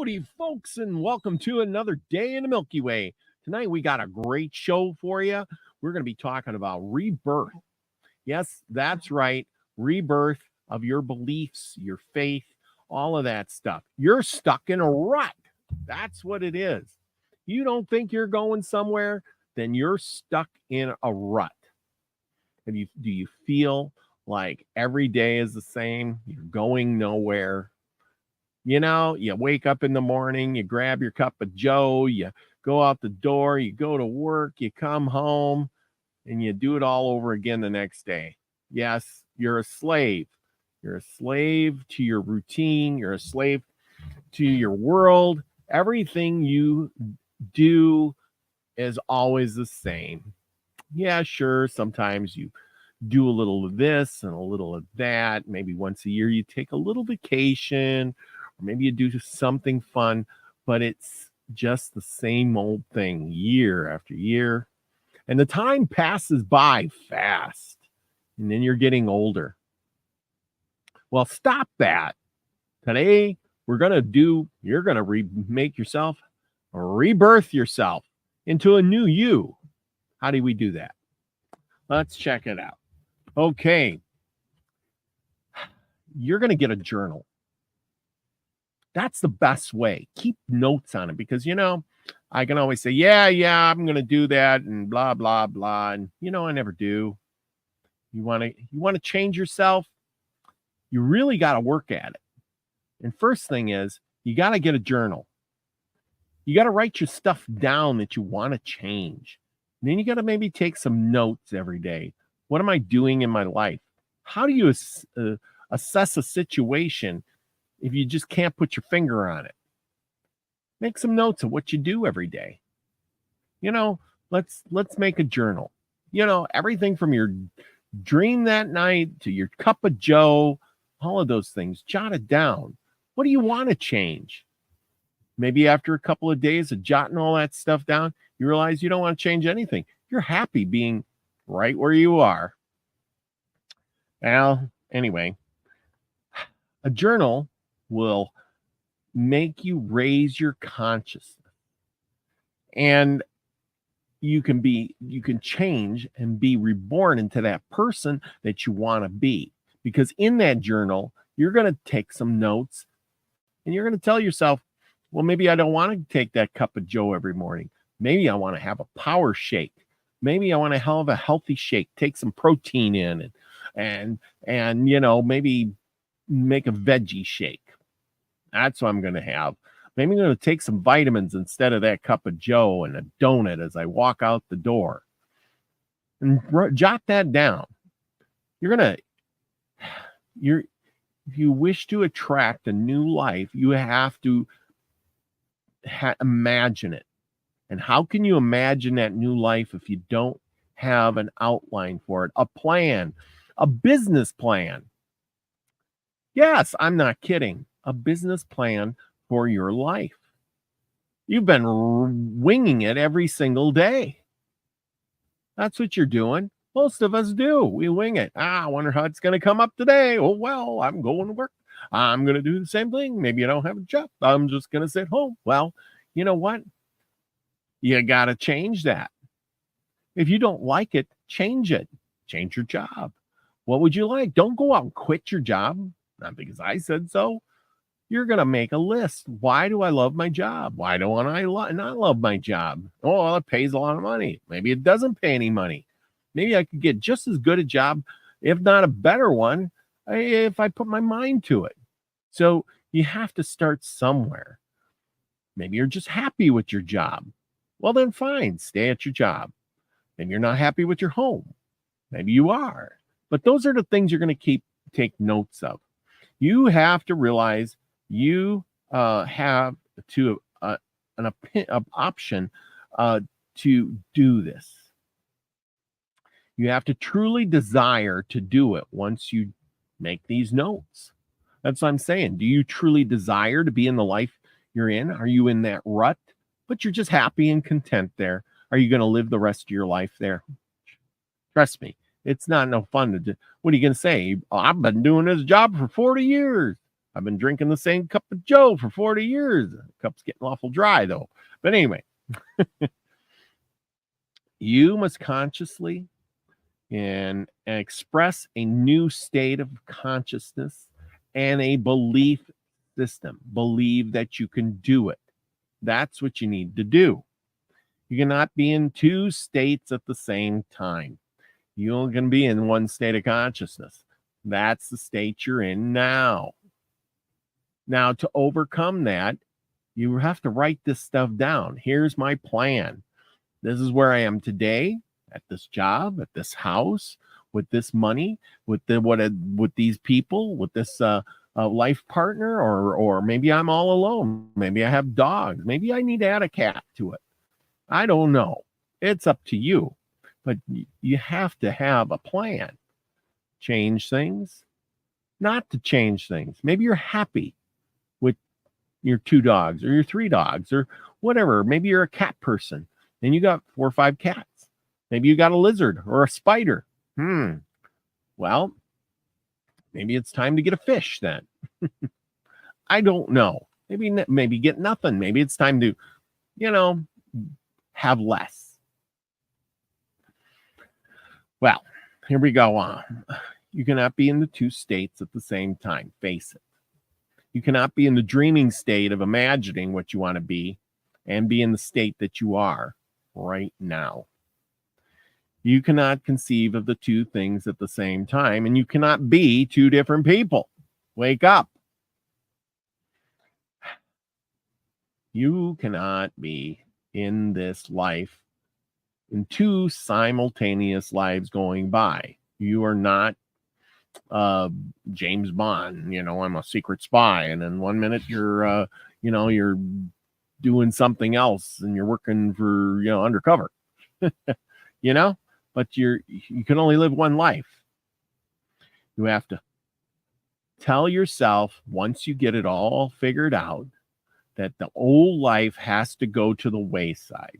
Howdy, folks, and welcome to another day in the Milky Way. Tonight, we got a great show for you. We're going to be talking about rebirth. Yes, that's right. Rebirth of your beliefs, your faith, all of that stuff. You're stuck in a rut. That's what it is. You don't think you're going somewhere, then you're stuck in a rut. Do you feel like every day is the same? You're going nowhere. You know, you wake up in the morning, you grab your cup of joe, you go out the door, you go to work, you come home, and you do it all over again the next day. Yes, you're a slave. You're a slave to your routine. You're a slave to your world. Everything you do is always the same. Yeah, sure, sometimes you do a little of this and a little of that. Maybe once a year you take a little vacation, or maybe you do something fun, but it's just the same old thing year after year. And the time passes by fast, and then you're getting older. Well, stop that. Today, you're going to make yourself, rebirth yourself into a new you. How do we do that? Let's check it out. Okay. You're going to get a journal. That's the best way. Keep notes on it because, I can always say, yeah, I'm going to do that and blah, blah, blah. And, I never do. You want to change yourself? You really got to work at it. And first thing is, you got to get a journal. You got to write your stuff down that you want to change. And then you got to maybe take some notes every day. What am I doing in my life? How do you assess a situation if you just can't put your finger on it? Make some notes of what you do every day. Let's make a journal. Everything from your dream that night to your cup of joe, all of those things, jot it down. What do you want to change? Maybe after a couple of days of jotting all that stuff down, you realize you don't want to change anything. You're happy being right where you are. Well, anyway, a journal will make you raise your consciousness, and you can change and be reborn into that person that you want to be. Because in that journal, you're going to take some notes and you're going to tell yourself, well, maybe I don't want to take that cup of joe every morning. Maybe I want to have a power shake. Maybe I want to have a healthy shake, take some protein in and maybe make a veggie shake. That's what I'm going to have. Maybe I'm going to take some vitamins instead of that cup of joe and a donut as I walk out the door. And jot that down. If you wish to attract a new life, you have to imagine it. And how can you imagine that new life if you don't have an outline for it, a plan, a business plan? Yes, I'm not kidding. A business plan for your life. You've been winging it every single day. That's what you're doing. Most of us do. We wing it. I wonder how it's going to come up today. Oh, well, I'm going to work. I'm going to do the same thing. Maybe I don't have a job. I'm just going to sit home. Well, you know what? You got to change that. If you don't like it, change it. Change your job. What would you like? Don't go out and quit your job. Not because I said so. You're going to make a list. Why do I love my job? Why don't I not love my job? Oh, well, it pays a lot of money. Maybe it doesn't pay any money. Maybe I could get just as good a job, if not a better one, if I put my mind to it. So you have to start somewhere. Maybe you're just happy with your job. Well, then fine, stay at your job. Maybe you're not happy with your home. Maybe you are. But those are the things you're going to take notes of. You have to realize you have an option to do this. You have to truly desire to do it once you make these notes. That's what I'm saying. Do you truly desire to be in the life you're in? Are you in that rut, but you're just happy and content there? Are you going to live the rest of your life there? Trust me, it's not no fun to do. What are you going to say? Oh, I've been doing this job for 40 years. I've been drinking the same cup of Joe for 40 years. The cup's getting awful dry, though. But anyway, you must consciously and express a new state of consciousness and a belief system. Believe that you can do it. That's what you need to do. You cannot be in two states at the same time. You're going to be in one state of consciousness. That's the state you're in now. Now, to overcome that, you have to write this stuff down. Here's my plan. This is where I am today, at this job, at this house, with this money, with these people, with this life partner, or maybe I'm all alone. Maybe I have dogs. Maybe I need to add a cat to it. I don't know. It's up to you. But you have to have a plan. Change things, not to change things. Maybe you're happy with your 2 dogs or your 3 dogs or whatever. Maybe you're a cat person and you got 4 or 5 cats. Maybe you got a lizard or a spider. Well, maybe it's time to get a fish then. I don't know. Maybe get nothing. Maybe it's time to, have less. Well, here we go on. You cannot be in the 2 states at the same time. Face it. You cannot be in the dreaming state of imagining what you want to be and be in the state that you are right now. You cannot conceive of the 2 things at the same time, and you cannot be 2 different people. Wake up. You cannot be in this life in 2 simultaneous lives going by. You are not James Bond, I'm a secret spy, and then one minute you're you're doing something else and you're working for undercover. But you can only live one life. You have to tell yourself, once you get it all figured out, that the old life has to go to the wayside.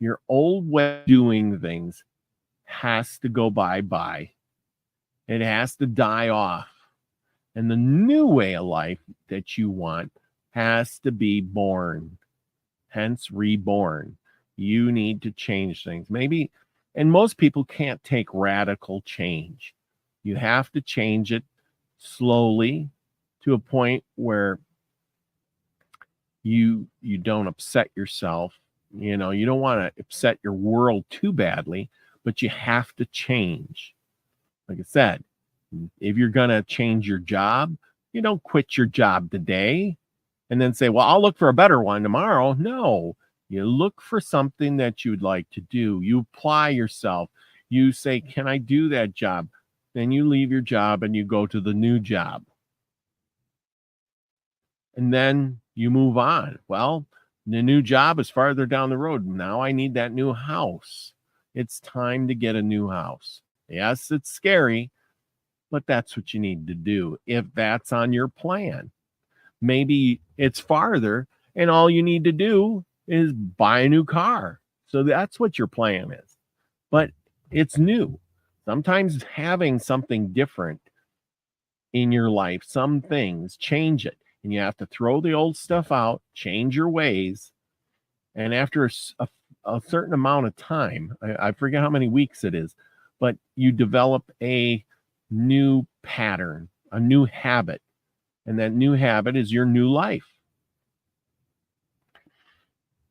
Your old way of doing things has to go bye-bye. It has to die off. And the new way of life that you want has to be born, hence reborn. You need to change things. Maybe, and most people can't take radical change. You have to change it slowly to a point where you don't upset yourself. You don't want to upset your world too badly, but you have to change. Like I said, if you're going to change your job, you don't quit your job today and then say, well, I'll look for a better one tomorrow. No, you look for something that you'd like to do. You apply yourself. You say, can I do that job? Then you leave your job and you go to the new job. And then you move on. Well, the new job is farther down the road. Now I need that new house. It's time to get a new house. Yes, it's scary, but that's what you need to do if that's on your plan. Maybe it's farther and all you need to do is buy a new car. So that's what your plan is. But it's new. Sometimes having something different in your life, some things change it. And you have to throw the old stuff out, change your ways. And after a certain amount of time, I forget how many weeks it is, but you develop a new pattern, a new habit. And that new habit is your new life.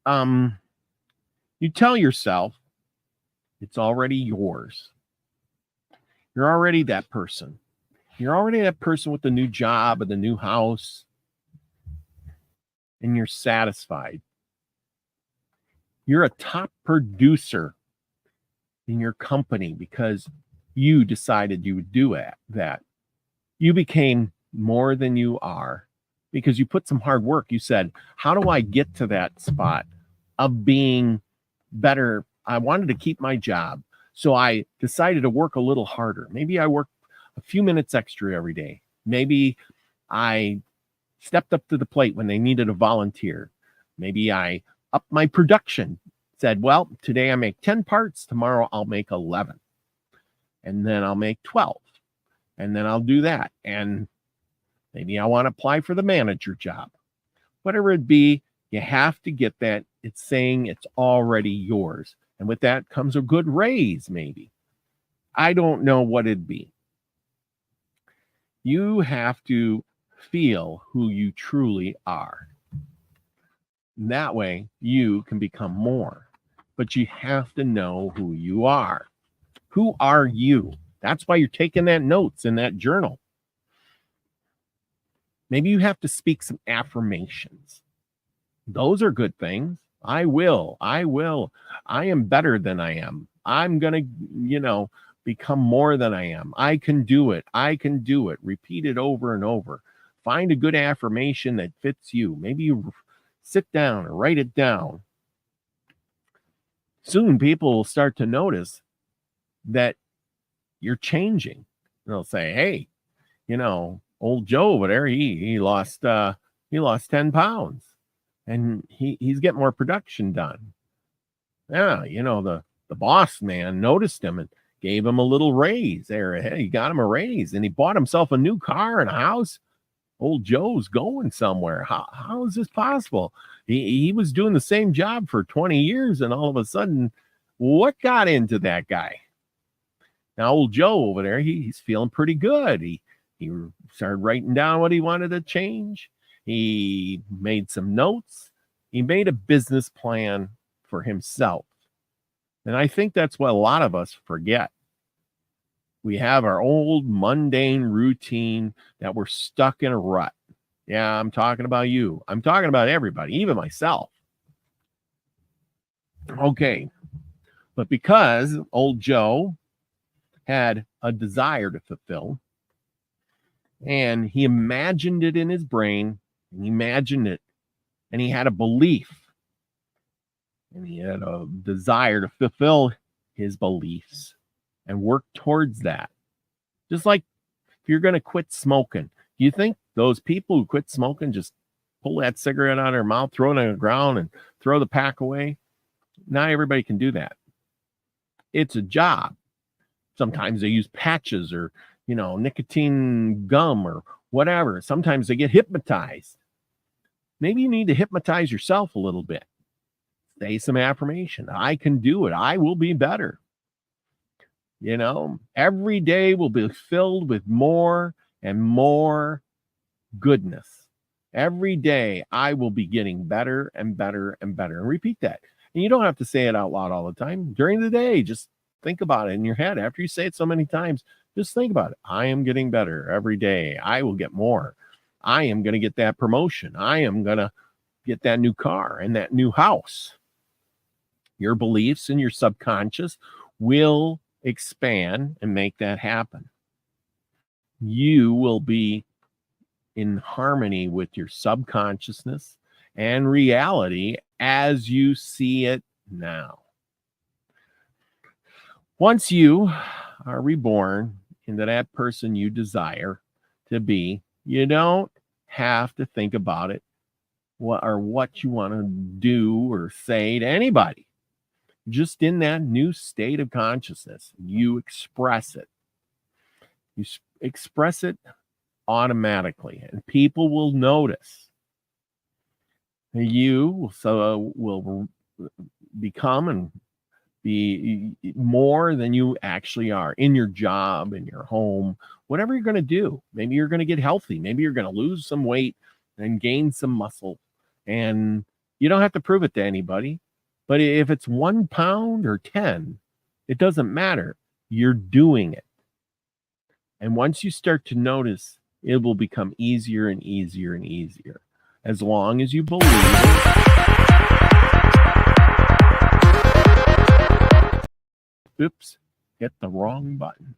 You tell yourself it's already yours. You're already that person. You're already that person with the new job and the new house. And you're satisfied. You're a top producer in your company because you decided you would do that. You became more than you are because you put some hard work. You said, how do I get to that spot of being better? I wanted to keep my job, so I decided to work a little harder. Maybe I work a few minutes extra every day. Maybe I stepped up to the plate when they needed a volunteer. Maybe I upped my production, said, well, today I make 10 parts, tomorrow I'll make 11, and then I'll make 12, and then I'll do that. And Maybe I want to apply for the manager job. Whatever it be, you have to get that. It's saying it's already yours. And with that comes a good raise, maybe. I don't know what it'd be. You have to feel who you truly are. And that way, you can become more. But you have to know who you are. Who are you? That's why you're taking that notes in that journal. Maybe you have to speak some affirmations. Those are good things. I will. I am better than I am. I'm going to, become more than I am. I can do it. I can do it. Repeat it over and over. Find a good affirmation that fits you. Maybe you sit down and write it down. Soon people will start to notice that you're changing. They'll say, hey, old Joe over there, he lost 10 pounds and he's getting more production done. Yeah, the boss man noticed him and gave him a little raise there. Hey, he got him a raise and he bought himself a new car and a house. Old Joe's going somewhere. How is this possible? He was doing the same job for 20 years and all of a sudden, what got into that guy? Now, old Joe over there, he's feeling pretty good. He started writing down what he wanted to change. He made some notes. He made a business plan for himself. And I think that's what a lot of us forget. We have our old mundane routine that we're stuck in a rut. Yeah, I'm talking about you. I'm talking about everybody, even myself. Okay. But because old Joe had a desire to fulfill, and he imagined it in his brain, and he imagined it, and he had a belief, and he had a desire to fulfill his beliefs and work towards that. Just like if you're going to quit smoking, you think those people who quit smoking just pull that cigarette out of their mouth, throw it on the ground, and throw the pack away? Not everybody can do that. It's a job. Sometimes they use patches or, nicotine gum or whatever. Sometimes they get hypnotized. Maybe you need to hypnotize yourself a little bit. Say some affirmation. I can do it. I will be better. Every day will be filled with more and more goodness. Every day I will be getting better and better and better. And repeat that. And you don't have to say it out loud all the time. During the day, just think about it in your head. After you say it so many times, just think about it. I am getting better every day. I will get more. I am going to get that promotion. I am going to get that new car and that new house. Your beliefs and your subconscious will expand and make that happen. You will be in harmony with your subconsciousness and reality as you see it now. Once you are reborn into that person you desire to be, you don't have to think about it what you want to do or say to anybody. Just in that new state of consciousness, you express it. You express it automatically, and people will notice. You will become and be more than you actually are in your job, in your home, whatever you're going to do. Maybe you're going to get healthy. Maybe you're going to lose some weight and gain some muscle. And you don't have to prove it to anybody. But if it's 1 pound or 10, it doesn't matter. You're doing it. And once you start to notice, it will become easier and easier and easier. As long as you believe it. Oops, hit the wrong button.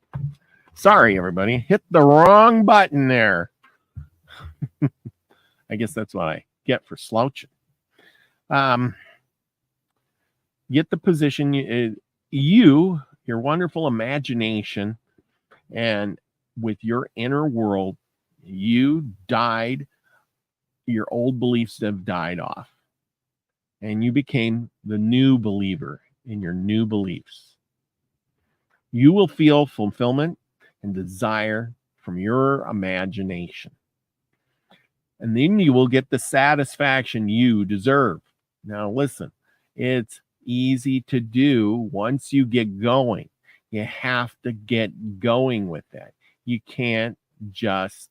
Sorry, everybody. Hit the wrong button there. I guess that's what I get for slouching. Get the position, your wonderful imagination, and with your inner world, you died, your old beliefs have died off, and you became the new believer in your new beliefs. You will feel fulfillment and desire from your imagination. and then you will get the satisfaction you deserve. Now, listen, it's easy to do once you get going. You have to get going with that. You can't just,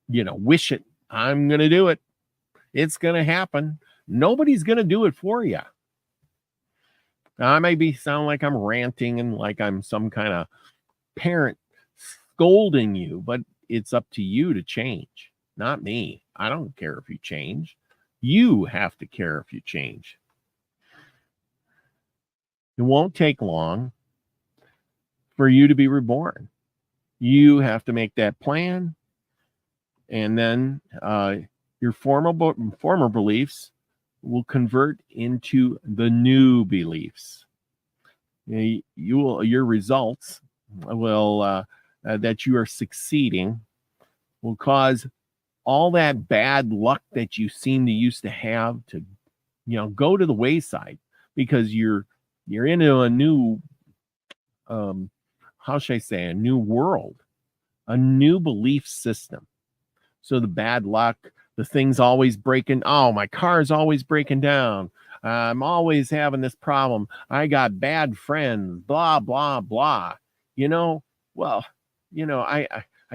wish it. I'm going to do it. It's going to happen. Nobody's going to do it for you. Now, I may sound like I'm ranting and like I'm some kind of parent scolding you, but it's up to you to change, not me. I don't care if you change. You have to care if you change. It won't take long for you to be reborn. You have to make that plan, and then your former beliefs will convert into the new beliefs. Your results will that you are succeeding will cause all that bad luck that you seem to used to have to, go to the wayside, because you're into a new, how should I say, a new world, a new belief system. So the bad luck, the thing's always breaking. Oh, my car's always breaking down. I'm always having this problem. I got bad friends, blah, blah, blah. I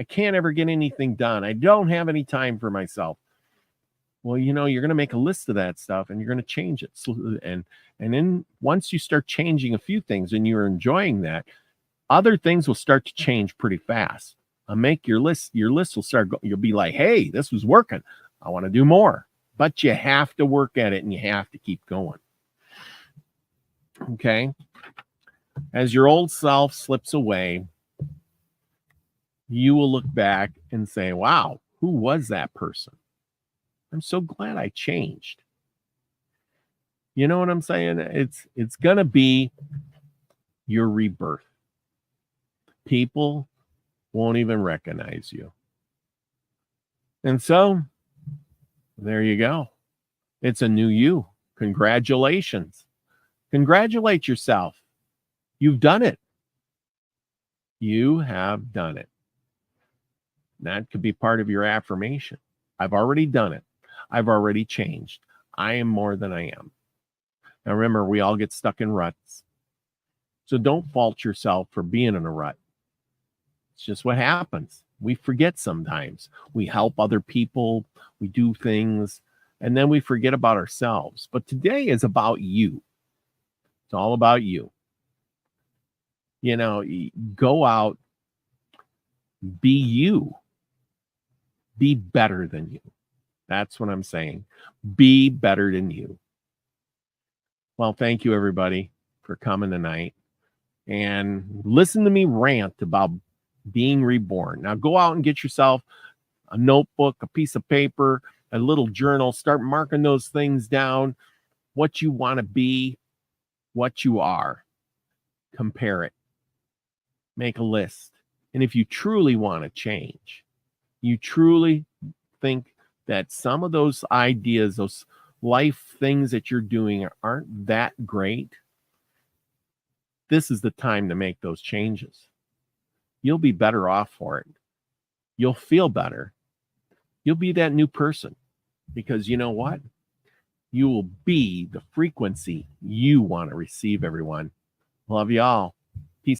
can't ever get anything done. I don't have any time for myself. Well, you're going to make a list of that stuff and you're going to change it. And then once you start changing a few things and you're enjoying that, other things will start to change pretty fast. Make your list. Your list will start. You'll be like, hey, this was working. I want to do more. But you have to work at it and you have to keep going. Okay. As your old self slips away, you will look back and say, wow, who was that person? I'm so glad I changed. You know what I'm saying? It's going to be your rebirth. People won't even recognize you. And so, there you go. It's a new you. Congratulations. Congratulate yourself. You've done it. You have done it. That could be part of your affirmation. I've already done it. I've already changed. I am more than I am. Now remember, we all get stuck in ruts. So don't fault yourself for being in a rut. It's just what happens. We forget sometimes. We help other people. We do things. And then we forget about ourselves. But today is about you. It's all about you. Go out. Be you. Be better than you. That's what I'm saying. Be better than you. Well, thank you, everybody, for coming tonight. And listen to me rant about being reborn. Now go out and get yourself a notebook, a piece of paper, a little journal. Start marking those things down. What you want to be, what you are. Compare it. Make a list. And if you truly want to change, you truly think that some of those ideas, those life things that you're doing aren't that great, this is the time to make those changes. You'll be better off for it. You'll feel better. You'll be that new person, because you know what? You will be the frequency you want to receive, everyone. Love y'all.